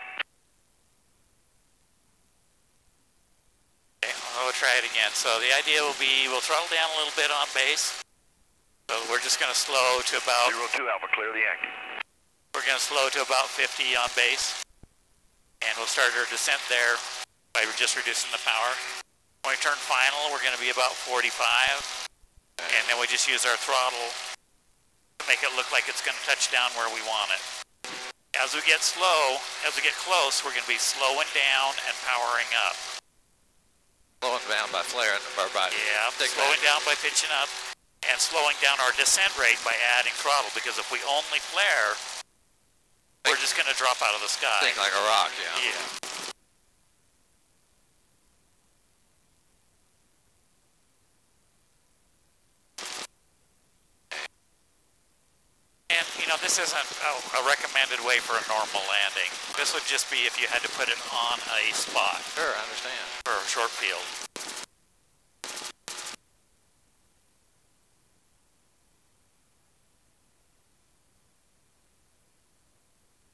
Okay, we'll try it again. So the idea will be we'll throttle down a little bit on base. So we're just going to slow to about 02 Alpha, clear the anchor. We're going to slow to about 50 on base, and we'll start our descent there by just reducing the power. When we turn final, we're going to be about 45, and then we just use our throttle to make it look like it's going to touch down where we want it. As we get close, we're going to be slowing down and powering up. Slowing down by flaring, or by... Yeah, slowing down by pitching up, and slowing down our descent rate by adding throttle, because if we only flare, we're just going to drop out of the sky. Think like a rock, yeah. Yeah. again, you know, this isn't a recommended way for a normal landing. This would just be if you had to put it on a spot. Sure, I understand. For a short field.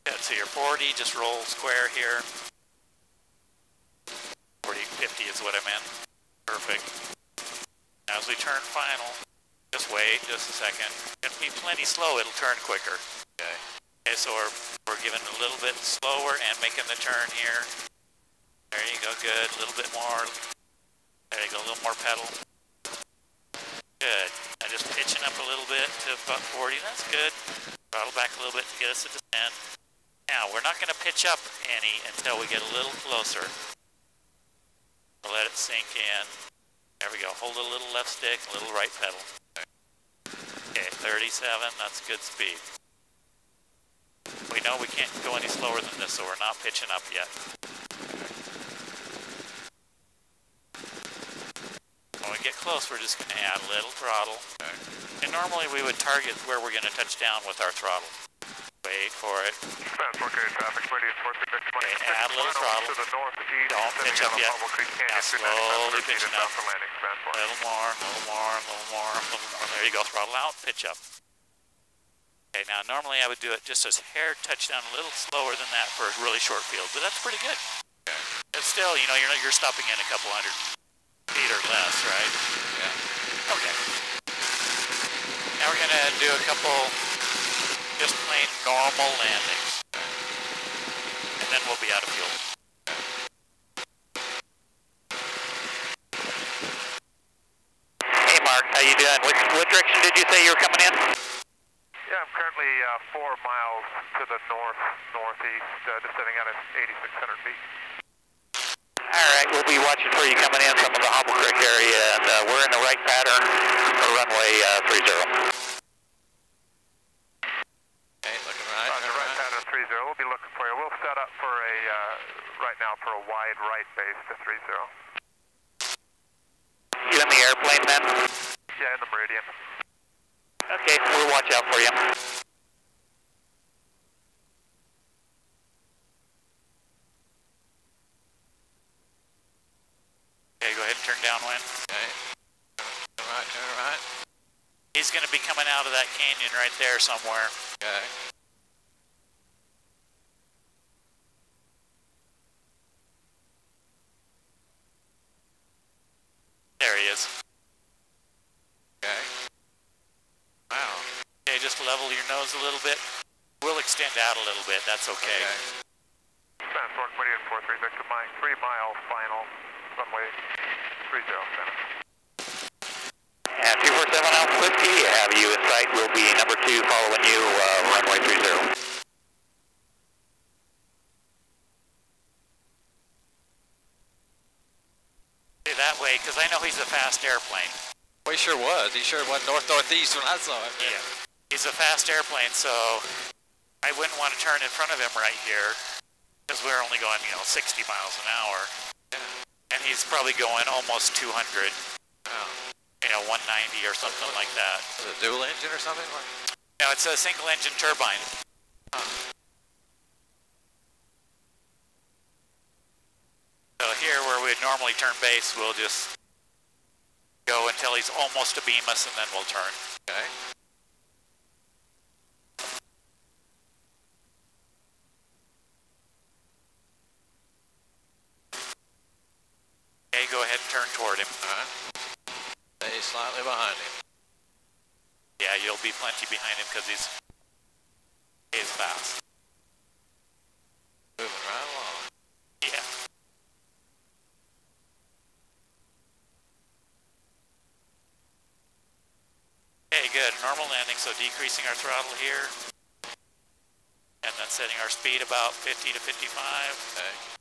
Good, so you're 40, just roll square here. 40, 50 is what I meant. Perfect. Now as we turn final, just wait just a second. It's gonna be plenty slow, it'll turn quicker. Okay. Okay, so we're giving a little bit slower and making the turn here. There you go, good. A little bit more. There you go, a little more pedal. Good. Now just pitching up a little bit to about 40. That's good. Throttle back a little bit to get us to descent. Now, we're not going to pitch up any until we get a little closer. So let it sink in. There we go. Hold a little left stick, a little right pedal. Okay, 37. That's good speed. We know we can't go any slower than this, so we're not pitching up yet. When we get close, we're just going to add a little throttle. And normally we would target where we're going to touch down with our throttle. Wait for it. Okay, add a little throttle. Don't pitch up yet. Now slowly pitching up. A little more, a little more, a little more, a little more. There you go, throttle out, pitch up. Okay, now normally I would do it just as hair touchdown, a little slower than that for a really short field, but that's pretty good. But still, you know, you're stopping in a couple hundred feet or less, right? Yeah. Okay. Now we're gonna do a couple just plain normal landings, and then we'll be out of fuel. Hey Mark, how you doing? What direction did you say you were coming in? Yeah, I'm currently 4 miles to the northeast, descending out at 8,600 feet. All right, we'll be watching for you coming in from the Hobble Creek area, and we're in the right pattern for runway 30. Okay, looking right. The right pattern 30. We'll be looking for you. We'll set up for a right now for a wide right base to 30. You in the airplane then? Yeah, in the meridian. Okay, we'll watch out for you. Okay, go ahead and turn downwind. Okay. Turn right, turn right. He's going to be coming out of that canyon right there somewhere. Okay. There he is. Okay. Wow. Okay, just level your nose a little bit. We'll extend out a little bit, that's okay. Sparrowhawk, meridian 43, Victor Mike, 3 mile final, runway 30, center. And 247 Alpha Whiskey, have you in sight. Will be number 2 following you, runway 30. That way, because I know he's a fast airplane. Well, he sure was. He sure went north-northeast when I saw him. Yeah. He's a fast airplane, so I wouldn't want to turn in front of him right here, because we're only going, 60 miles an hour. And he's probably going almost 200. Oh. 190 or something like that. Is it a dual engine or something? No, it's a single engine turbine. So here where we'd normally turn base, we'll just go until he's almost to beam us and then we'll turn. Okay. Okay, go ahead and turn toward him. Alright. Stay slightly behind him. Yeah, you'll be plenty behind him because he's fast. Moving right along. Yeah. Okay, good. Normal landing, so decreasing our throttle here. And then setting our speed about 50 to 55. Okay.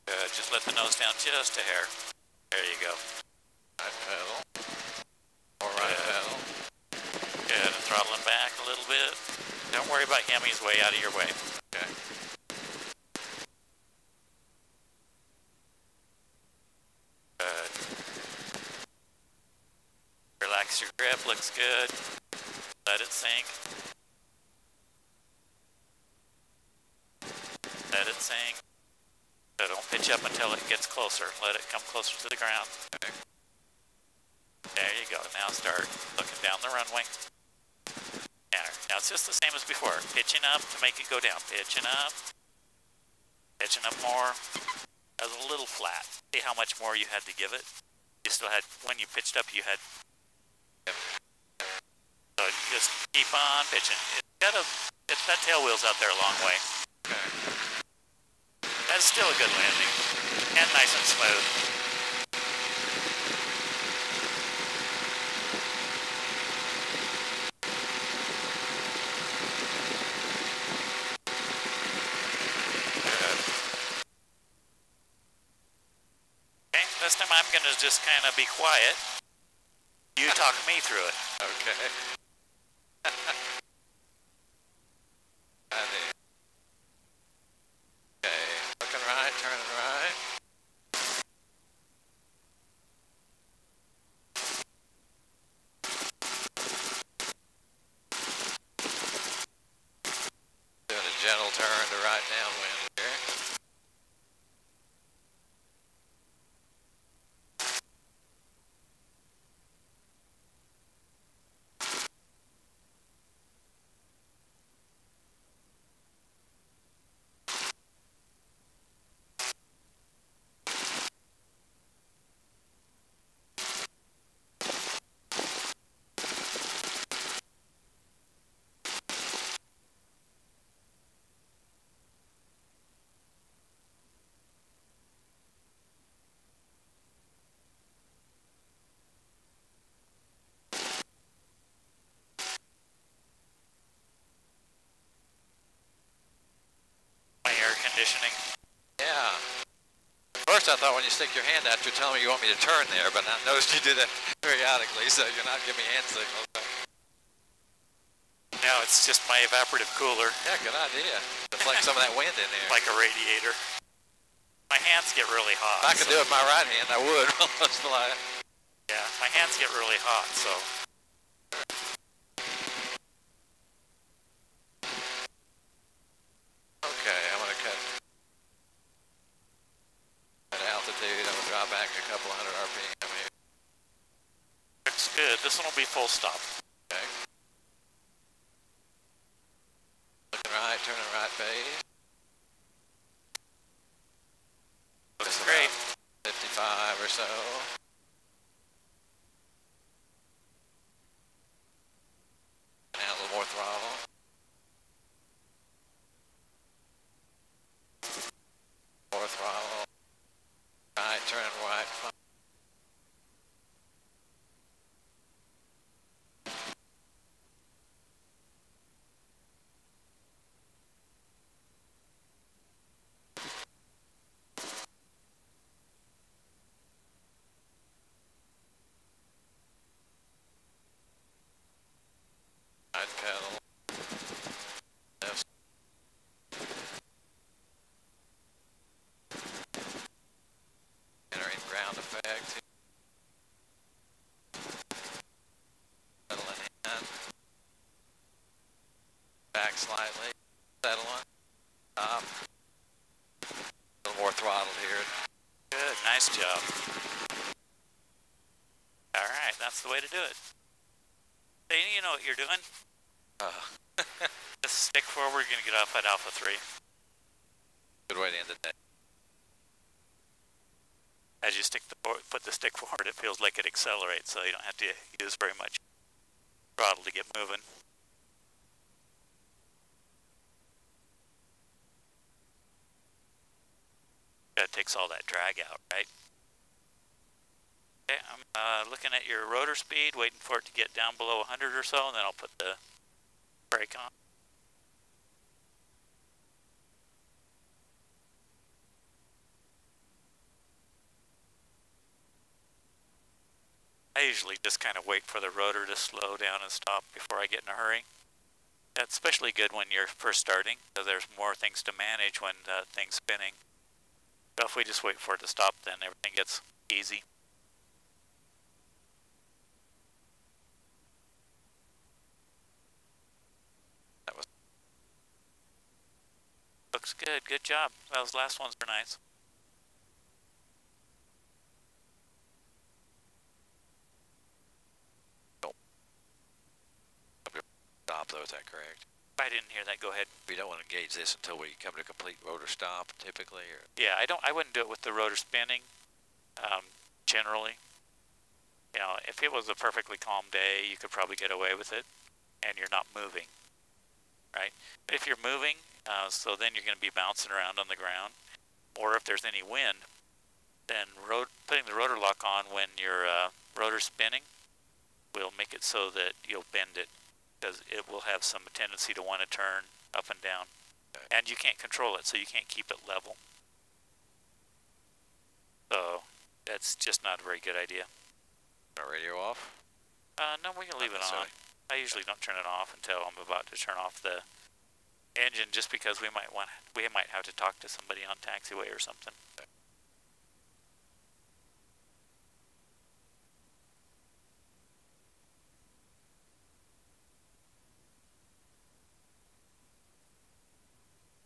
Good, just let the nose down just a hair. There you go. Right pedal. Or right pedal. Good, and throttling back a little bit. Don't worry about him, he's way out of your way. Okay. up, looks good. Let it sink. Let it sink. So don't pitch up until it gets closer. Let it come closer to the ground. Okay. There you go. Now start looking down the runway. Now it's just the same as before. Pitching up to make it go down. Pitching up. Pitching up more. That was a little flat. See how much more you had to give it? You still had, when you pitched up, you had. So you just keep on pitching. That tail wheel's out there a long way. Okay. That's still a good landing. And nice and smooth. Okay, this time I'm going to just kind of be quiet. You talk me through it. Okay. Okay, looking right, turning right. Doing a gentle turn to right downwind here. Conditioning. Yeah. First I thought when you stick your hand out, you're telling me you want me to turn there, but I noticed you do that periodically, so you're not giving me hand signals. No, it's just my evaporative cooler. Yeah, good idea. Deflect some of that wind in there. Like a radiator. My hands get really hot. If I could do it with my right hand, I would. Let's fly. Yeah, my hands get really hot, so. Okay, I'm going to cut altitude. I'm going to drop back a couple hundred RPM here. Looks good. This one will be full stop. Okay. Looking right, turning right phase. Looks great. 55 or so. Now a little more throttle. More throttle. Right, turn right. Right pedal. Left. Entering ground effect. Settling in. Back slightly. Settling. Stop. A little more throttle here. Good, nice job. All right, that's the way to do it. So you know what you're doing? Just stick forward, you're going to get off at Alpha 3. Good way to end the day. As you put the stick forward, it feels like it accelerates, so you don't have to use very much throttle to get moving. That takes all that drag out, right? Okay, I'm looking at your rotor speed, waiting for it to get down below 100 or so, and then I'll put the brake on. I usually just kind of wait for the rotor to slow down and stop before I get in a hurry. That's especially good when you're first starting, because there's more things to manage when things spinning. So if we just wait for it to stop, then everything gets easy. looks good. Good job. Those last ones were nice. Stop though, is that correct? I didn't hear that. Go ahead. We don't want to engage this until we come to a complete rotor stop, typically, or? Yeah, I wouldn't do it with the rotor spinning, generally. You know, if it was a perfectly calm day, you could probably get away with it, and you're not moving, right? But if you're moving, so then you're going to be bouncing around on the ground, or if there's any wind, then putting the rotor lock on when your rotor's spinning will make it so that you'll bend it, because it will have some tendency to want to turn up and down. Okay. And you can't control it, so you can't keep it level. So that's just not a very good idea. Radio off? No, we can leave it on. I usually don't turn it off until I'm about to turn off the engine, just because we might have to talk to somebody on taxiway or something. Okay.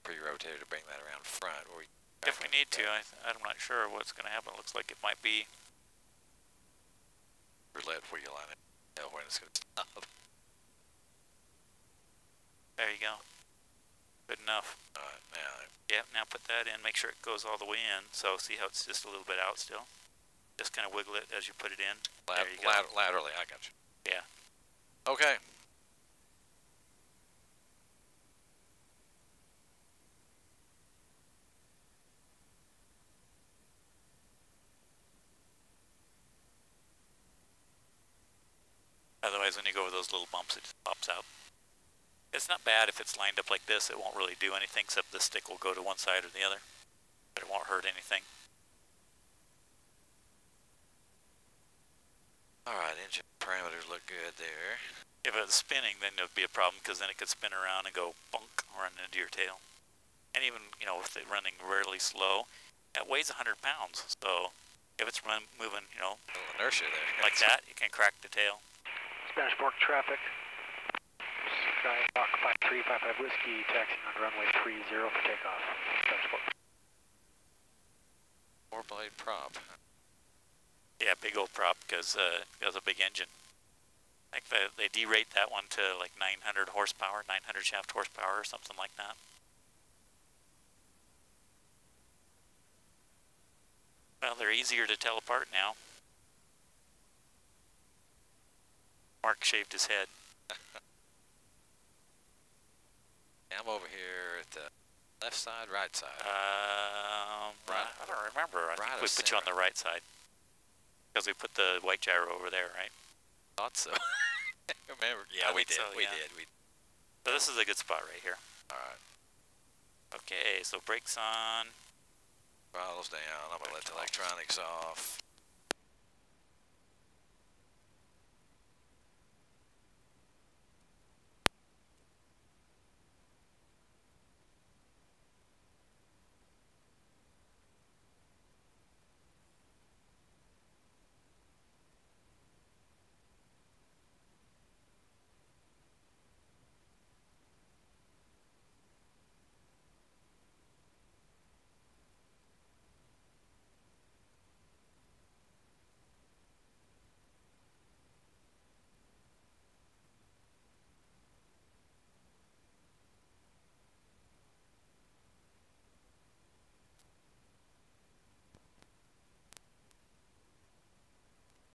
Pre-rotator to bring that around front. If we need to, I'm not sure what's going to happen. It looks like it might be roulette wheel on it. Tell when it's going to stop. There you go. Good enough. Now. Yeah, now put that in. Make sure it goes all the way in. So see how it's just a little bit out still? Just kind of wiggle it as you put it in. There you go. Laterally, I got you. Yeah. Okay. Otherwise, when you go over those little bumps, it just pops out. It's not bad if it's lined up like this. It won't really do anything, except the stick will go to one side or the other. But it won't hurt anything. Alright, engine parameters look good there. If it was spinning, then it would be a problem, because then it could spin around and go bunk, run into your tail. And even, you know, with it running really slow, it weighs 100 pounds. So if it's moving, you know, a little inertia there. Like that, it can crack the tail. Spanish Fork traffic. Skyhawk 5355 Whiskey, taxiing on runway 30 for takeoff. Spanish Fork. 4-blade prop. Yeah, big old prop, because it has a big engine. I think they derate that one to like 900 horsepower, 900 shaft horsepower or something like that. Well, they're easier to tell apart now. Mark shaved his head. I'm over here at the left side, right side. Right. I don't remember. I think we put you on the right side, because we put the white gyro over there, right? Thought so. Remember? Yeah, we did. We did. So this is a good spot right here. All right. Okay, so brakes on. Throttles down. I'm gonna let the electronics off.